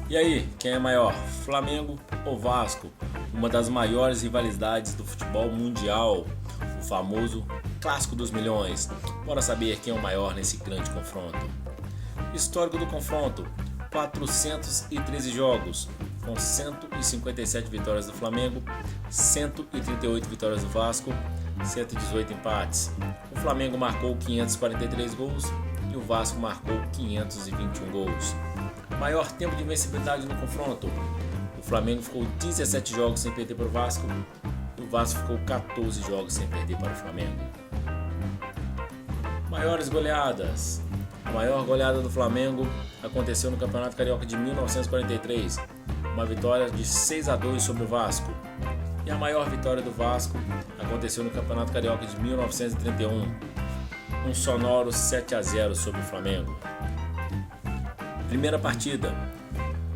E aí, quem é maior, Flamengo ou Vasco? Uma das maiores rivalidades do futebol mundial, o famoso Clássico dos Milhões. Bora saber quem é o maior nesse grande confronto. Histórico do confronto: 413 jogos, com 157 vitórias do Flamengo, 138 vitórias do Vasco, 118 empates. O Flamengo marcou 543 gols e o Vasco marcou 521 gols. Maior tempo de invencibilidade no confronto: o Flamengo ficou 17 jogos sem perder para o Vasco e o Vasco ficou 14 jogos sem perder para o Flamengo. Maiores goleadas: a maior goleada do Flamengo aconteceu no Campeonato Carioca de 1943, uma vitória de 6-2 sobre o Vasco. E a maior vitória do Vasco aconteceu no Campeonato Carioca de 1931, um sonoro 7-0 sobre o Flamengo. Primeira partida.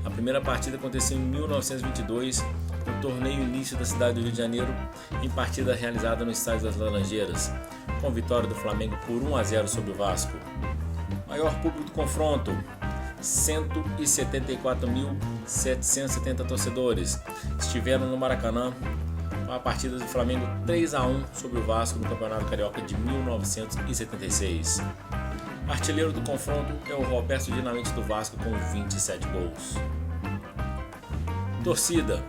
A primeira partida aconteceu em 1922, no torneio início da cidade do Rio de Janeiro, em partida realizada no Estádio das Laranjeiras, com vitória do Flamengo por 1-0 sobre o Vasco. Maior público do confronto: 174.770 torcedores estiveram no Maracanã com a partida do Flamengo 3-1 sobre o Vasco no Campeonato Carioca de 1976. Artilheiro do confronto é o Roberto Dinamite do Vasco com 27 gols. Torcida: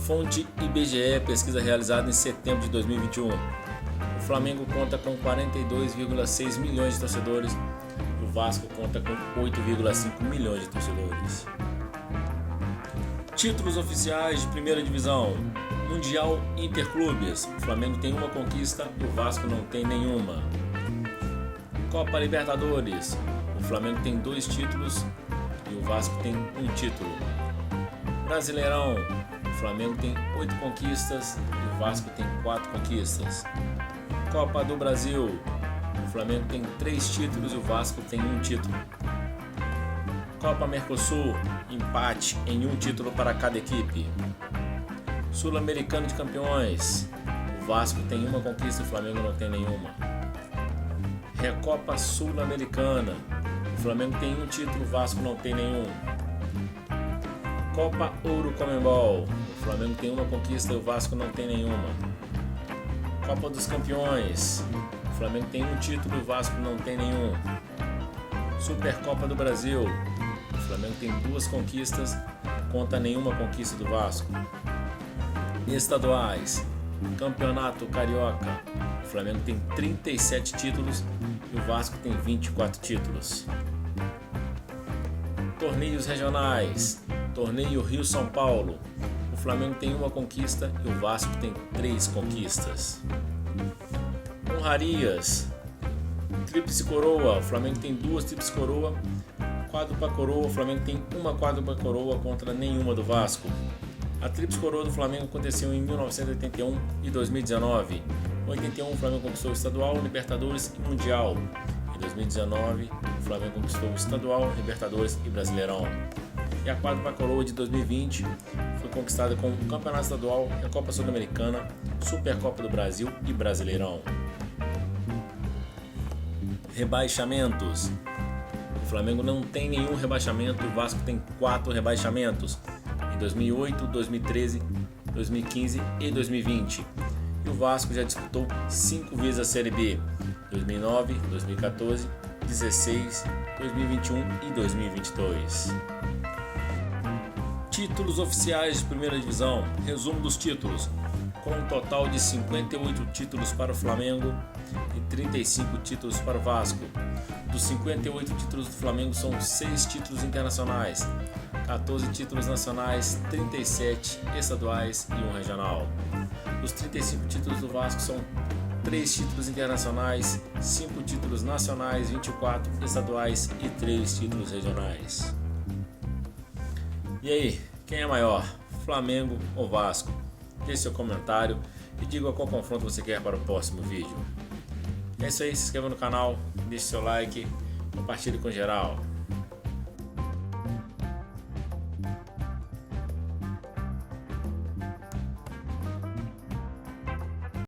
fonte IBGE, pesquisa realizada em setembro de 2021. O Flamengo conta com 42,6 milhões de torcedores. O Vasco conta com 8,5 milhões de torcedores. Títulos oficiais de primeira divisão: Mundial Interclubes. O Flamengo tem uma conquista e o Vasco não tem nenhuma. Copa Libertadores. O Flamengo tem 2 títulos e o Vasco tem 1 título. Brasileirão. O Flamengo tem 8 conquistas e o Vasco tem 4 conquistas. Copa do Brasil. O Flamengo tem 3 títulos e o Vasco tem 1 título. Copa Mercosul, empate em 1 título para cada equipe. Sul-Americano de Campeões. O Vasco tem 1 conquista e o Flamengo não tem nenhuma. Recopa Sul-Americana. O Flamengo tem 1 título, o Vasco não tem nenhum. Copa Ouro Comembol. O Flamengo tem 1 conquista e o Vasco não tem nenhuma. Copa dos Campeões. O Flamengo tem 1 título e o Vasco não tem nenhum. Supercopa do Brasil. O Flamengo tem 2 conquistas, conta nenhuma conquista do Vasco. Estaduais. Campeonato Carioca. O Flamengo tem 37 títulos e o Vasco tem 24 títulos. Torneios regionais. Torneio Rio-São Paulo. O Flamengo tem 1 conquista e o Vasco tem 3 conquistas. Honrarias. Tríplice Coroa. O Flamengo tem 2 Tríplice Coroa. Quádrupla Coroa. O Flamengo tem 1 Quádrupla Coroa contra nenhuma do Vasco. A Tríplice Coroa do Flamengo aconteceu em 1981 e 2019. Em 81 o Flamengo conquistou o Estadual, Libertadores e Mundial. Em 2019 o Flamengo conquistou o Estadual, Libertadores e Brasileirão. E a Quádrupla Coroa de 2020 foi conquistada com o Campeonato Estadual, a Copa Sul-Americana, Supercopa do Brasil e Brasileirão. Rebaixamentos. O Flamengo não tem nenhum rebaixamento, o Vasco tem 4 rebaixamentos. Em 2008, 2013, 2015 e 2020. E o Vasco já disputou 5 vezes a Série B: 2009, 2014, 2016, 2021 e 2022. Títulos oficiais de primeira divisão. Resumo dos títulos: com um total de 58 títulos para o Flamengo e 35 títulos para o Vasco. Dos 58 títulos do Flamengo são 6 títulos internacionais, 14 títulos nacionais, 37 estaduais e 1 regional. Dos 35 títulos do Vasco são 3 títulos internacionais, 5 títulos nacionais, 24 estaduais e 3 títulos regionais. E aí, quem é maior, Flamengo ou Vasco? Deixe seu comentário e diga qual confronto você quer para o próximo vídeo. É isso aí, se inscreva no canal, deixe seu like, compartilhe com geral.